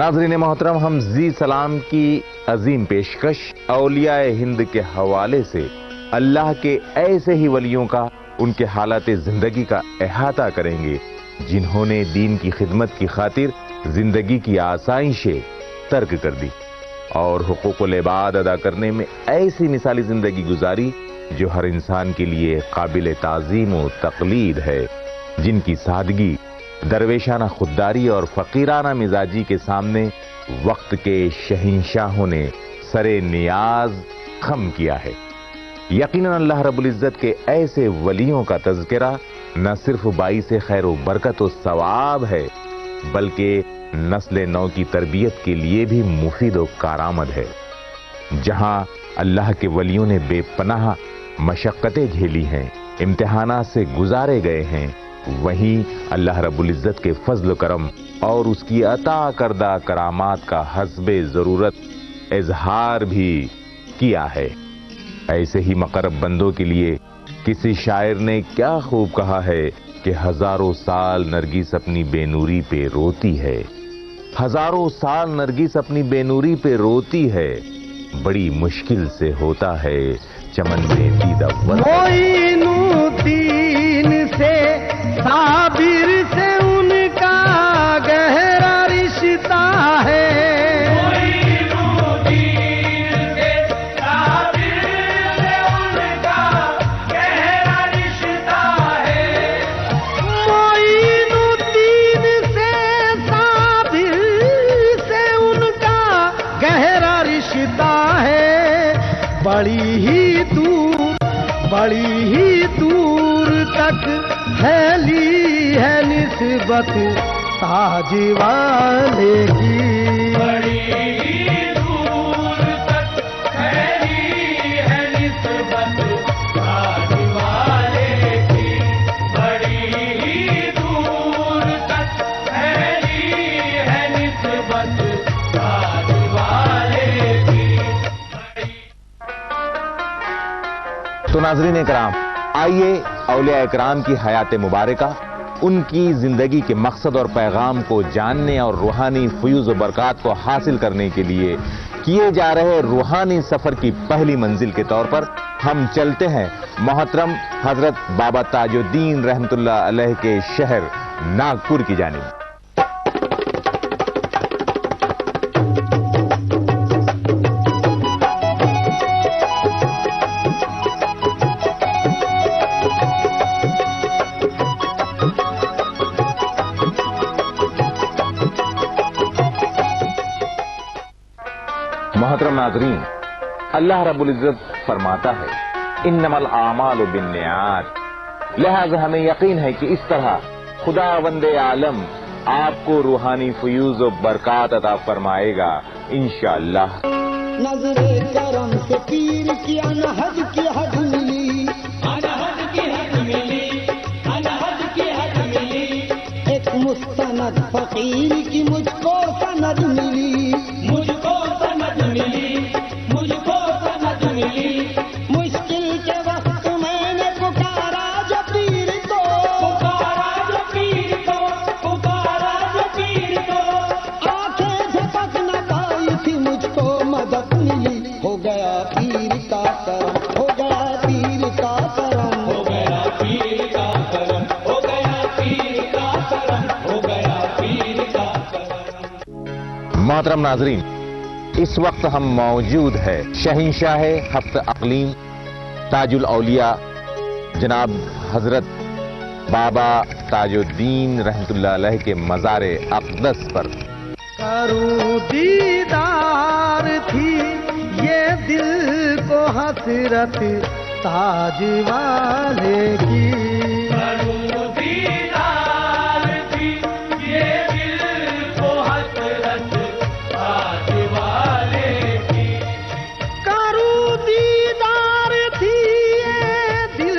ناظرین محترم، ہم زی سلام کی عظیم پیشکش اولیاء ہند کے حوالے سے اللہ کے ایسے ہی ولیوں کا، ان کے حالات زندگی کا احاطہ کریں گے جنہوں نے دین کی خدمت کی خاطر زندگی کی آسائشیں ترک کر دی اور حقوق العباد ادا کرنے میں ایسی مثالی زندگی گزاری جو ہر انسان کے لیے قابل تعظیم و تقلید ہے، جن کی سادگی، درویشانہ خودداری اور فقیرانہ مزاجی کے سامنے وقت کے شہنشاہوں نے سرے نیاز خم کیا ہے۔ یقیناً اللہ رب العزت کے ایسے ولیوں کا تذکرہ نہ صرف باعث خیر و برکت و ثواب ہے بلکہ نسل نو کی تربیت کے لیے بھی مفید و کارآمد ہے۔ جہاں اللہ کے ولیوں نے بے پناہ مشقتیں جھیلی ہیں، امتحانات سے گزارے گئے ہیں، وہیں اللہ رب العزت کے فضل و کرم اور اس کی عطا کردہ کرامات کا حسب ضرورت اظہار بھی کیا ہے۔ ایسے ہی مقرب بندوں کے لیے کسی شاعر نے کیا خوب کہا ہے کہ ہزاروں سال نرگس اپنی بے نوری پہ روتی ہے، ہزاروں سال نرگس اپنی بے نوری پہ روتی ہے، بڑی مشکل سے ہوتا ہے چمن میں دید اول۔ معین الدین سے صابر سے ان کا گہرا رشتہ ہے، معین الدین سے صابر سے ان کا گہرا رشتہ ہے، معین الدین سے صابر سے ان کا گہرا رشتہ ہے، بڑی ہی دور تک پھیلی ہے نسبت تاج والے کی، بڑی ہی دور تک پھیلی ہے نسبت تاج والے کی، بڑی ہی دور تک پھیلی ہے نسبت تاج والے کی۔ تو ناظرین اکرام، آئیے اولیاء اکرام کی حیات مبارکہ، ان کی زندگی کے مقصد اور پیغام کو جاننے اور روحانی فیوز و برکات کو حاصل کرنے کے لیے کیے جا رہے روحانی سفر کی پہلی منزل کے طور پر ہم چلتے ہیں محترم حضرت بابا تاج الدین رحمت اللہ علیہ کے شہر ناگپور کی جانب۔ محترم ناظرین، اللہ رب العزت فرماتا ہے انما الاعمال بالنیات، لہذا ہمیں یقین ہے کہ اس طرح خداوند عالم آپ کو روحانی فیوز و برکات عطا فرمائے گا انشاءاللہ۔ نظر کرم سے پیر کی انہد کی حد ملی، انہد کی حد ملی، انہد کی حد ملی، ایک مستند فقیر کی مجھ کو سند ملی، مجھ کو سند ملی، مجھ کو سند ملی، مشکل کے وقت میں نے پکارا جو پیر کو، پکارا جو پیر کو، پکارا جو پیر کو، آنکھیں جھپک نہ پائی تھی مجھ کو مدد ملی، ہو گیا پیر کا کرم، ہو گیا پیر کا کرم، ہو گیا پیر کا کرم، ہو گیا پیر کا کرم، ہو گیا پیر کا کرم۔ محترم ناظرین، اس وقت ہم موجود ہے شہنشاہ ہفت اقلیم تاج الاولیاء جناب حضرت بابا تاج الدین رحمت اللہ علیہ کے مزار اقدس پر۔ کروں دیدار تھی یہ دل کو حسرت تاج والے کی، کروں دیدار تھی یہ دل کو حسرت تاج والے کی، کروں دیدار تھی یہ دل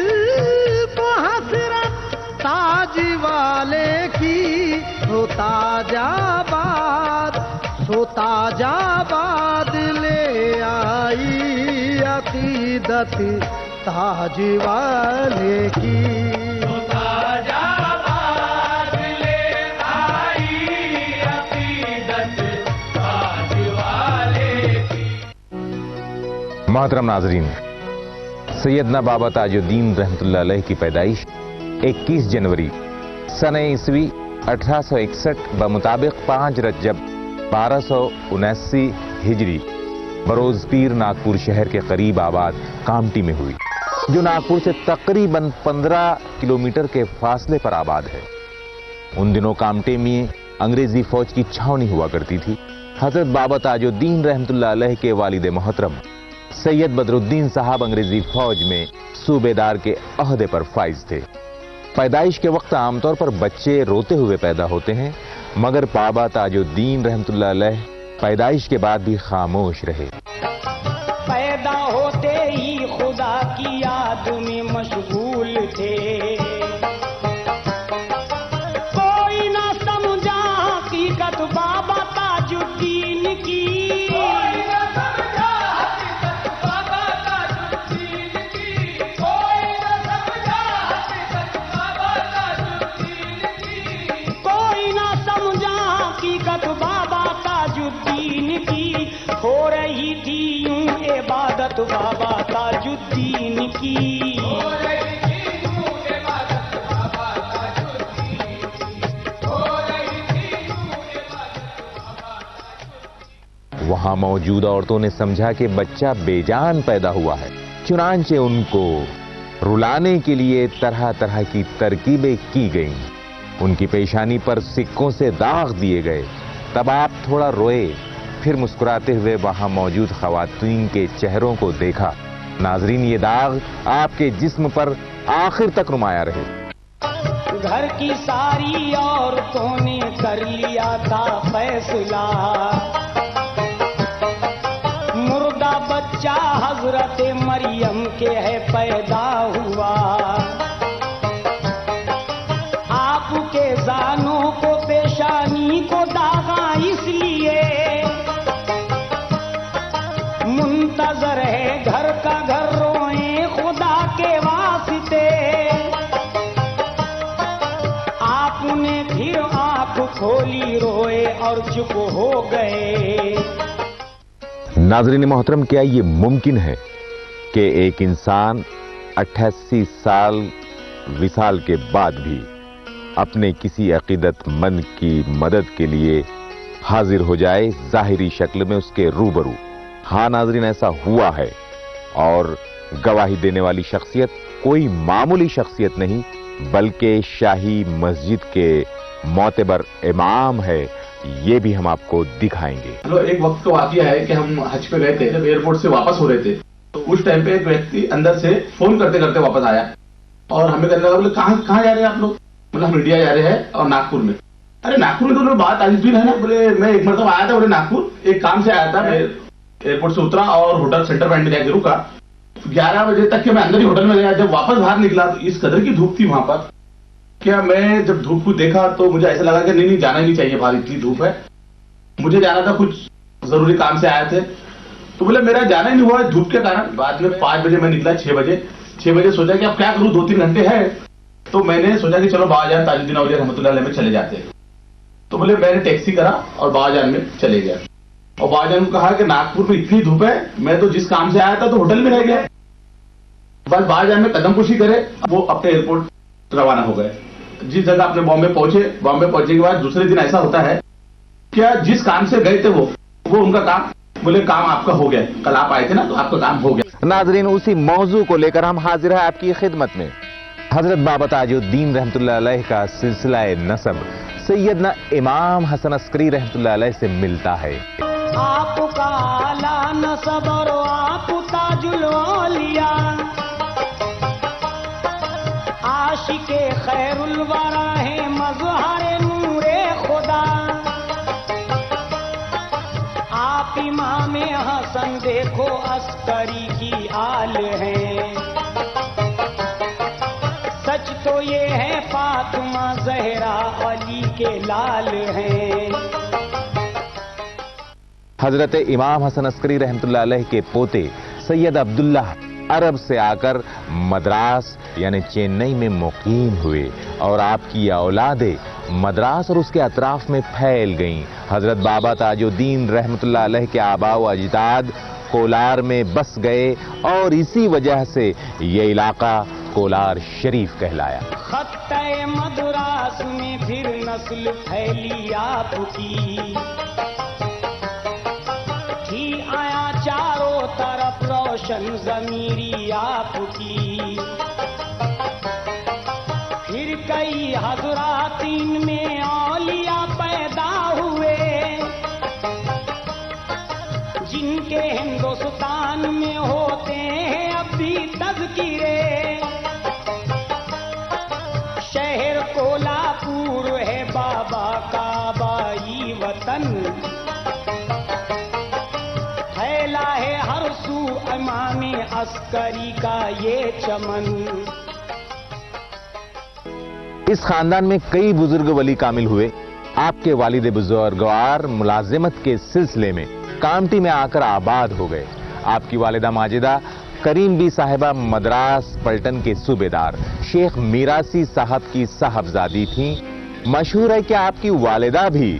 کو حسرت تاج والے کی، سو تاج آباد لے آئی عقیدت تاج والے کی، تاج آباد لے آئی عقیدت محترم ناظرین، سیدنا بابا تاج الدین رحمۃ اللہ علیہ کی پیدائش 21 جنوری سنہ عیسوی 1861 بمطابق 5 رجب 1279 ہجری بروز پیر ناگپور شہر کے قریب آباد کامٹی میں ہوئی، جو ناگپور سے تقریباً 15 کلومیٹر کے فاصلے پر آباد ہے۔ ان دنوں کامٹے میں انگریزی فوج کی چھاونی ہوا کرتی تھی۔ حضرت بابا تاج الدین رحمۃ اللہ علیہ کے والد محترم سید بدر الدین صاحب انگریزی فوج میں صوبیدار کے عہدے پر فائز تھے۔ پیدائش کے وقت عام طور پر بچے روتے ہوئے پیدا ہوتے ہیں، مگر بابا تاج الدین رحمۃ اللہ علیہ پیدائش کے بعد بھی خاموش رہے۔ پیدا ہوتے ہی خدا کی یاد میں مشغول تھے، کوئی نہ سمجھا حقیقت بابا تاج الدین کی، ہو رہی تھی یوں عبادت بابا تاج الدین کی، وہاں موجود عورتوں نے سمجھا کہ بچہ بے جان پیدا ہوا ہے، چنانچہ ان کو رلانے کے لیے طرح طرح کی ترکیبیں کی گئیں۔ ان کی پیشانی پر سکوں سے داغ دیے گئے۔ تب آپ تھوڑا روئے، پھر مسکراتے ہوئے وہاں موجود خواتین کے چہروں کو دیکھا۔ ناظرین، یہ داغ آپ کے جسم پر آخر تک نمایاں رہے۔ گھر کی ساری عورتوں نے کر لیا تھا فیصلہ، مردہ بچہ حضرت مریم کے ہے پیدا ہوا، آپ کے زانوں کو پیشانی کو داغا اس لیے، منتظر ہے گھر کا گھر روئیں خدا کے واسطے، آپ نے پھر آنکھ کھولی روئے اور چپ ہو گئے۔ ناظرین محترم، کیا یہ ممکن ہے کہ ایک انسان 88 سال وصال کے بعد بھی اپنے کسی عقیدت مند کی مدد کے لیے حاضر ہو جائے ظاہری شکل میں اس کے روبرو؟ ہاں ناظرین، ایسا ہوا ہے، اور گواہی دینے والی شخصیت کوئی معمولی شخصیت نہیں بلکہ شاہی مسجد کے معتبر امام ہے۔ یہ بھی ہم آپ کو دکھائیں گے۔ ایک وقت کا واقعہ ہے کہ ہم حج پہ گئے تھے، جب ایئرپورٹ سے واپس ہو رہے تھے تو اس ٹائم پہ ایک ویکتی اندر سے فون کرتے کرتے واپس آیا اور ہمیں کہنے لگا، بولے کہاں جا رہے ہیں آپ لوگ؟ مطلب ہم انڈیا جا رہے ہیں اور ناگپور میں۔ ارے ناگپور میں تو بات آج بھی ہے نا، بولے میں ایک مرتبہ آیا تھا، بولے ناگپور ایک کام سے آیا تھا، میں ایئرپورٹ سے اترا اور ہوٹل سینٹر پوائنٹ میں جا کے رکا 11 بجے تک کہ میں اندر ہی ہوٹل میں گیا۔ جب واپس باہر نکلا تو اس قدر کی دھوپ تھی وہاں پر، کیا میں جب دھوپ کو دیکھا تو مجھے ایسا لگا کہ نہیں جانا ہی نہیں چاہیے، باہر اتنی دھوپ ہے، مجھے جانا تھا، کچھ ضروری کام سے آئے تھے، تو بولے میرا جانا ہی نہیں ہوا دھوپ کے کارن۔ بعد میں 5 بجے میں نکلا، 6 بجے سوچا کہ اب کیا کروں، 2-3 گھنٹے ہیں، تو میں نے سوچا کہ چلو بابا جان تاج الدین اولیاء رحمۃ اللہ علیہ میں چلے جاتے ہیں، تو بولے میں نے ٹیکسی کرا اور بابا جان میں چلے گیا، اور بابا جان کو کہا کہ ناگپور میں اتنی دھوپ ہے، میں تو جس کام سے آیا تھا تو ہوٹل میں رہ گیا۔ بس بابا جان میں قدم کشی کرے وہ اپنے ایئرپورٹ روانہ ہو گئے۔ جس جگہ اپنے بامبے پہنچے، بامبے پہنچنے کے بعد دوسرے دن ایسا ہوتا ہے کیا جس کام سے گئے تھے وہ ان کا کام، بولے کام آپ کا ہو گیا، کل آپ آئے تھے نا تو آپ کا کام ہو گیا۔ ناظرین، اسی موضوع کو لے کر ہم حاضر ہیں آپ کی خدمت میں۔ حضرت بابا تاج الدین رحمۃ اللہ علیہ کا سلسلہ نسب سیدنا امام حسن عسکری رحمۃ اللہ علیہ سے ملتا ہے۔ آپ کا اعلیٰ نسب اور آپ تاج الاولیاء، عاشق خیر الورا ہے مظہر نور خدا، آپ امام حسن دیکھو عسکری کی آل ہیں، سچ تو یہ ہے فاطمہ زہرا علی کے لال ہیں۔ حضرت امام حسن عسکری رحمۃ اللہ علیہ کے پوتے سید عبداللہ عرب سے آ کر مدراس یعنی چنئی میں مقیم ہوئے، اور آپ کی اولادیں مدراس اور اس کے اطراف میں پھیل گئیں۔ حضرت بابا تاج الدین رحمۃ اللہ علیہ کے آباء و اجداد کولار میں بس گئے اور اسی وجہ سے یہ علاقہ کولار شریف کہلایا۔ خطہ مدراس میں پھر نسل پھیلی آپ کی، تھی آیا چاروں طرف روشن ضمیری آپ کی، پھر کئی حضرات ان میں اولیاء پیدا ہوئے، جن کے ہندوستان میں ہوتے ہیں اب بھی تذکرے، شہر کولہاپور ہے بابا کا بائی وطن، پھیلا ہے ہر سو امام عسکری کا یہ چمن۔ اس خاندان میں کئی بزرگ ولی کامل ہوئے۔ آپ کے والد بزرگوار ملازمت کے سلسلے میں کامٹی میں آ کر آباد ہو گئے۔ آپ کی والدہ ماجدہ کریم بی صاحبہ مدراس پلٹن کے صوبیدار شیخ میراسی صاحب کی صاحبزادی تھیں۔ مشہور ہے کہ آپ کی والدہ بھی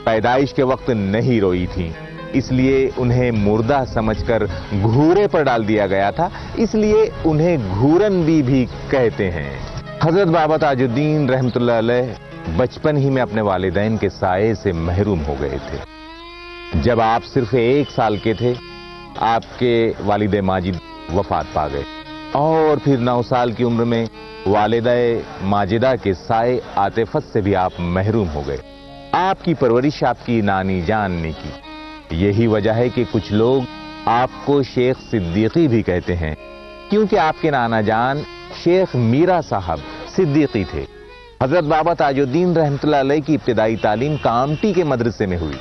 پیدائش کے وقت نہیں روئی تھیں، اس لیے انہیں مردہ سمجھ کر گھورے پر ڈال دیا گیا تھا، اس لیے انہیں گھورن بھی کہتے ہیں۔ حضرت بابا تاج الدین رحمت اللہ علیہ بچپن ہی میں اپنے والدین کے سائے سے محروم ہو گئے تھے۔ جب آپ صرف 1 سال کے تھے، آپ کے والد ماجد وفات پا گئے اور پھر 9 سال کی عمر میں والدہ ماجدہ کے سائے عاطفت سے بھی آپ محروم ہو گئے۔ آپ کی پرورش آپ کی نانی جان نے کی۔ یہی وجہ ہے کہ کچھ لوگ آپ کو شیخ صدیقی بھی کہتے ہیں، کیونکہ آپ کے نانا جان شیخ میرا صاحب صدیقی تھے۔ حضرت بابا تاج الدین رحمت اللہ علیہ کی ابتدائی تعلیم کامٹی کے مدرسے میں ہوئی۔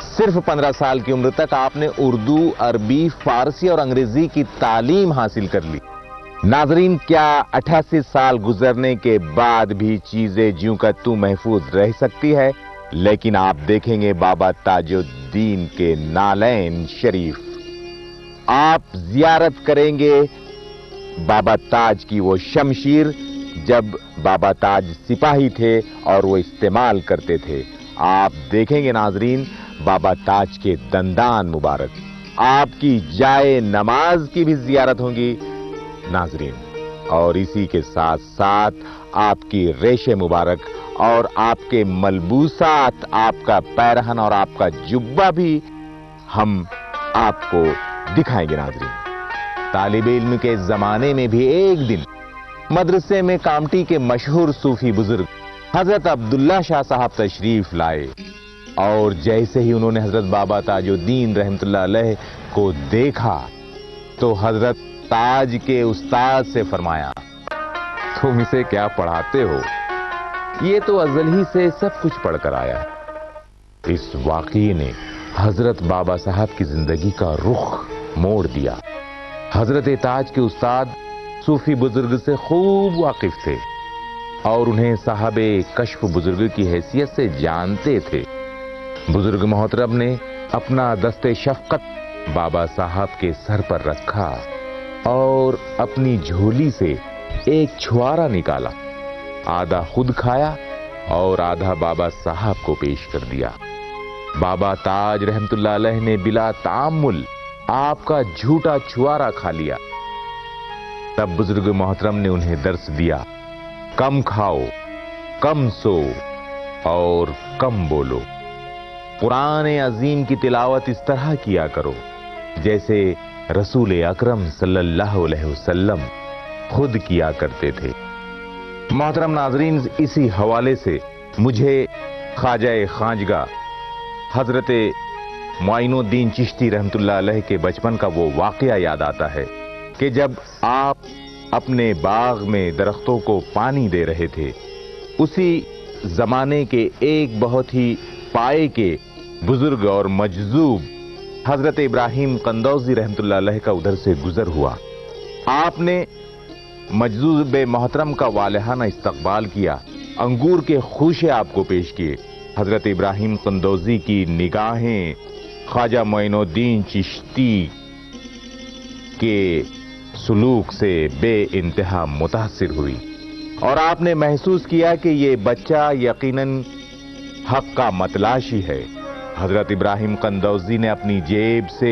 صرف 15 سال کی عمر تک آپ نے اردو، عربی، فارسی اور انگریزی کی تعلیم حاصل کر لی۔ ناظرین، کیا 88 سال گزرنے کے بعد بھی چیزیں جیوں کا توں محفوظ رہ سکتی ہے؟ لیکن آپ دیکھیں گے بابا تاج الدین کے نالین شریف، آپ زیارت کریں گے بابا تاج کی وہ شمشیر جب بابا تاج سپاہی تھے اور وہ استعمال کرتے تھے۔ آپ دیکھیں گے ناظرین بابا تاج کے دندان مبارک، آپ کی جائے نماز کی بھی زیارت ہوگی ناظرین، اور اسی کے ساتھ ساتھ آپ کی ریشے مبارک اور آپ کے ملبوسات، آپ کا پیرہن اور آپ کا جبہ بھی ہم آپ کو دکھائیں گے ناظرین۔ طالب علم کے زمانے میں بھی ایک دن مدرسے میں کامٹی کے مشہور صوفی بزرگ حضرت عبداللہ شاہ صاحب تشریف لائے، اور جیسے ہی انہوں نے حضرت بابا تاج الدین رحمت اللہ علیہ کو دیکھا تو حضرت تاج کے استاد سے فرمایا، تم اسے کیا پڑھاتے ہو؟ یہ تو ازل ہی سے سب کچھ پڑھ کر آیا ہے۔ اس واقعے نے حضرت بابا صاحب کی زندگی کا رخ موڑ دیا۔ حضرت تاج کے استاد صوفی بزرگ سے خوب واقف تھے اور انہیں صاحب کشف بزرگ کی حیثیت سے جانتے تھے۔ بزرگ محترم نے اپنا دست شفقت بابا صاحب کے سر پر رکھا اور اپنی جھولی سے ایک چھوارا نکالا، آدھا خود کھایا اور آدھا بابا صاحب کو پیش کر دیا۔ بابا تاج رحمت اللہ علیہ نے بلا تعامل آپ کا جھوٹا چھوارا کھا لیا۔ تب بزرگ محترم نے انہیں درس دیا، کم کھاؤ، کم سو اور کم بولو۔ قرآن عظیم کی تلاوت اس طرح کیا کرو جیسے رسول اکرم صلی اللہ علیہ وسلم خود کیا کرتے تھے۔ محترم ناظرین، اسی حوالے سے مجھے خواجہ خواجگاہ حضرت معین الدین چشتی رحمت اللہ علیہ کے بچپن کا وہ واقعہ یاد آتا ہے کہ جب آپ اپنے باغ میں درختوں کو پانی دے رہے تھے، اسی زمانے کے ایک بہت ہی پائے کے بزرگ اور مجذوب حضرت ابراہیم قندوزی رحمت اللہ علیہ کا ادھر سے گزر ہوا۔ آپ نے مجذوب محترم کا والہانہ استقبال کیا، انگور کے خوشے آپ کو پیش کیے۔ حضرت ابراہیم قندوزی کی نگاہیں خواجہ معین الدین چشتی کے سلوک سے بے انتہا متاثر ہوئی اور آپ نے محسوس کیا کہ یہ بچہ یقیناً حق کا متلاشی ہے۔ حضرت ابراہیم قندوزی نے اپنی جیب سے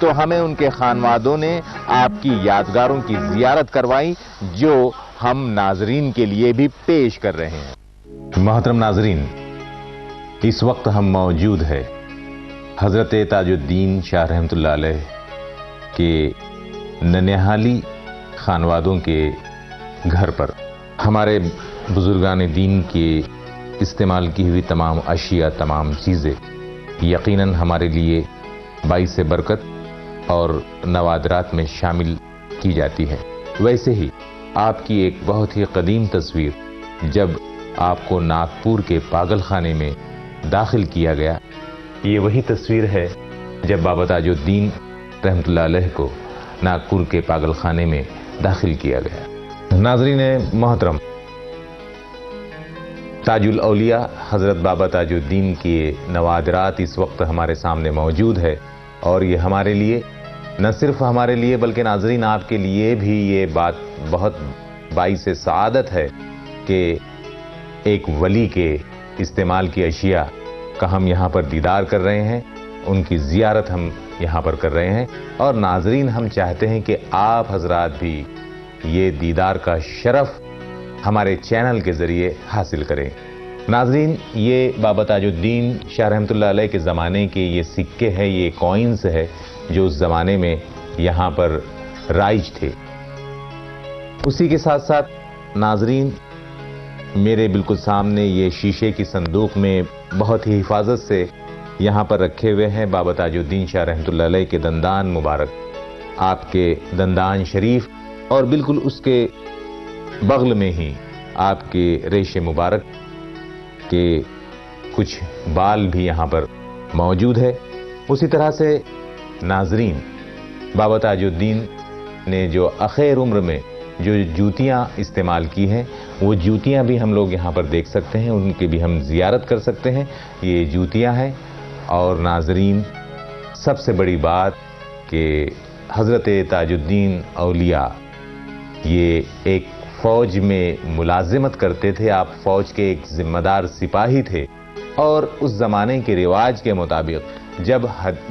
تو ہمیں ان کے خانوادوں نے آپ کی یادگاروں کی زیارت کروائی جو ہم ناظرین کے لیے بھی پیش کر رہے ہیں۔ محترم ناظرین، اس وقت ہم موجود ہے حضرت تاج الدین شاہ رحمۃ اللہ علیہ کے ننیہالی خانوادوں کے گھر پر۔ ہمارے بزرگان دین کے استعمال کی ہوئی تمام اشیاء، تمام چیزیں یقیناً ہمارے لیے باعث برکت اور نوادرات میں شامل کی جاتی ہے۔ ویسے ہی آپ کی ایک بہت ہی قدیم تصویر جب آپ کو ناگپور کے پاگل خانے میں داخل کیا گیا، یہ وہی تصویر ہے جب بابا تاج الدین رحمۃ اللہ علیہ کو ناگپور کے پاگل خانے میں داخل کیا گیا۔ ناظرین محترم، تاج الاولیاء حضرت بابا تاج الدین کے نوادرات اس وقت ہمارے سامنے موجود ہے، اور یہ ہمارے لیے، نہ صرف ہمارے لیے بلکہ ناظرین آپ کے لیے بھی یہ بات بہت باعث سعادت ہے کہ ایک ولی کے استعمال کی اشیاء کا ہم یہاں پر دیدار کر رہے ہیں، ان کی زیارت ہم یہاں پر کر رہے ہیں، اور ناظرین ہم چاہتے ہیں کہ آپ حضرات بھی یہ دیدار کا شرف ہمارے چینل کے ذریعے حاصل کریں۔ ناظرین، یہ بابا تاج الدین شاہ رحمۃ اللہ علیہ کے زمانے کے یہ سکے ہیں، یہ کوئنز ہے جو اس زمانے میں یہاں پر رائج تھے۔ اسی کے ساتھ ساتھ ناظرین، میرے بالکل سامنے یہ شیشے کی صندوق میں بہت ہی حفاظت سے یہاں پر رکھے ہوئے ہیں بابا تاج الدین شاہ رحمۃ اللہ علیہ کے دندان مبارک، آپ کے دندان شریف، اور بالکل اس کے بغل میں ہی آپ کے ریش مبارک کے کچھ بال بھی یہاں پر موجود ہے۔ اسی طرح سے ناظرین، بابا تاج الدین نے جو اخیر عمر میں جو جوتیاں استعمال کی ہیں، وہ جوتیاں بھی ہم لوگ یہاں پر دیکھ سکتے ہیں، ان کی بھی ہم زیارت کر سکتے ہیں۔ یہ جوتیاں ہیں، اور ناظرین سب سے بڑی بات کہ حضرت تاج الدین اولیاء یہ ایک فوج میں ملازمت کرتے تھے، آپ فوج کے ایک ذمہ دار سپاہی تھے، اور اس زمانے کے رواج کے مطابق جب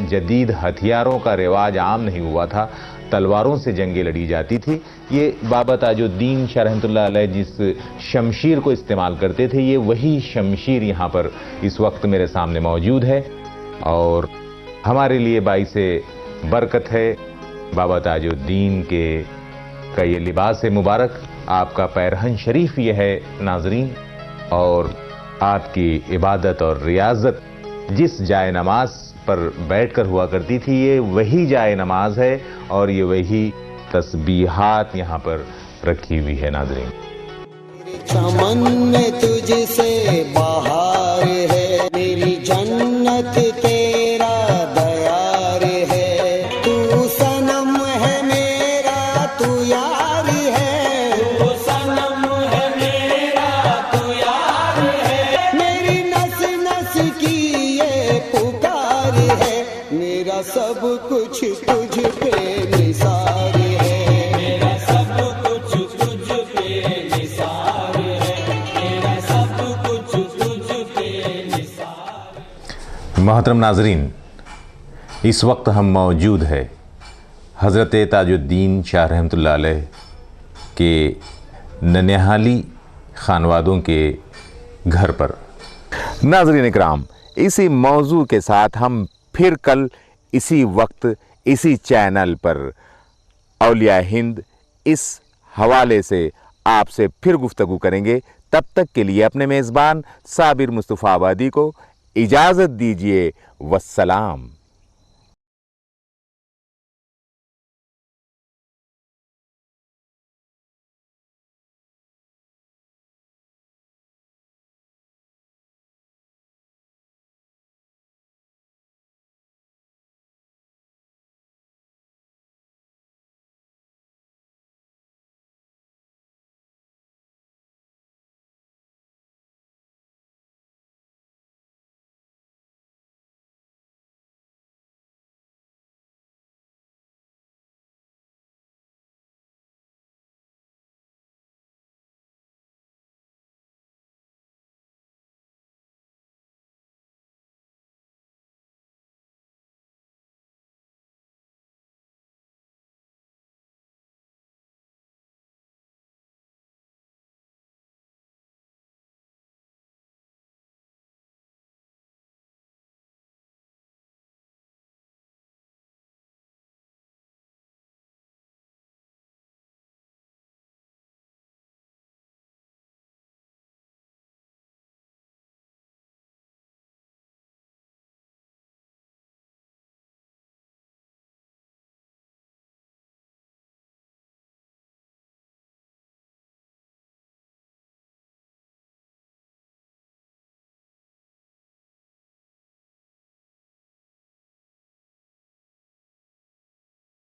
جدید ہتھیاروں کا رواج عام نہیں ہوا تھا، تلواروں سے جنگیں لڑی جاتی تھی، یہ بابا تاج الدین شاہ رحمۃ اللہ علیہ جس شمشیر کو استعمال کرتے تھے، یہ وہی شمشیر یہاں پر اس وقت میرے سامنے موجود ہے، اور ہمارے لیے باعث برکت ہے۔ بابا تاج الدین کا یہ لباس مبارک، آپ کا پیرہن شریف یہ ہے ناظرین، اور آپ کی عبادت اور ریاضت جس جائے نماز پر بیٹھ کر ہوا کرتی تھی، یہ وہی جائے نماز ہے، اور یہ وہی تسبیحات یہاں پر رکھی ہوئی ہے ناظرین۔ چمن میں تجھ سے بہار ہے، میری جنت تیرا دیار ہے، تو صنم ہے میرا تو یار ہے، تو صنم ہے میرا تو یار ہے، میری نس نس کی یہ پکار ہے، میرا سب کچھ تجھ پہ نثار ہے، میرا سب کچھ تجھ پہ نثار ہے، میرا سب کچھ تجھ پہ نثار ہے۔ محترم ناظرین، اس وقت ہم موجود ہے حضرت تاج الدین شاہ رحمۃ اللہ علیہ کے ننیہالی خانوادوں کے گھر پر۔ ناظرین اکرام، اسی موضوع کے ساتھ ہم پھر کل اسی وقت اسی چینل پر اولیاء ہند اس حوالے سے آپ سے پھر گفتگو کریں گے۔ تب تک کے لیے اپنے میزبان صابر مصطفیٰ آبادی کو اجازت دیجیے، والسلام۔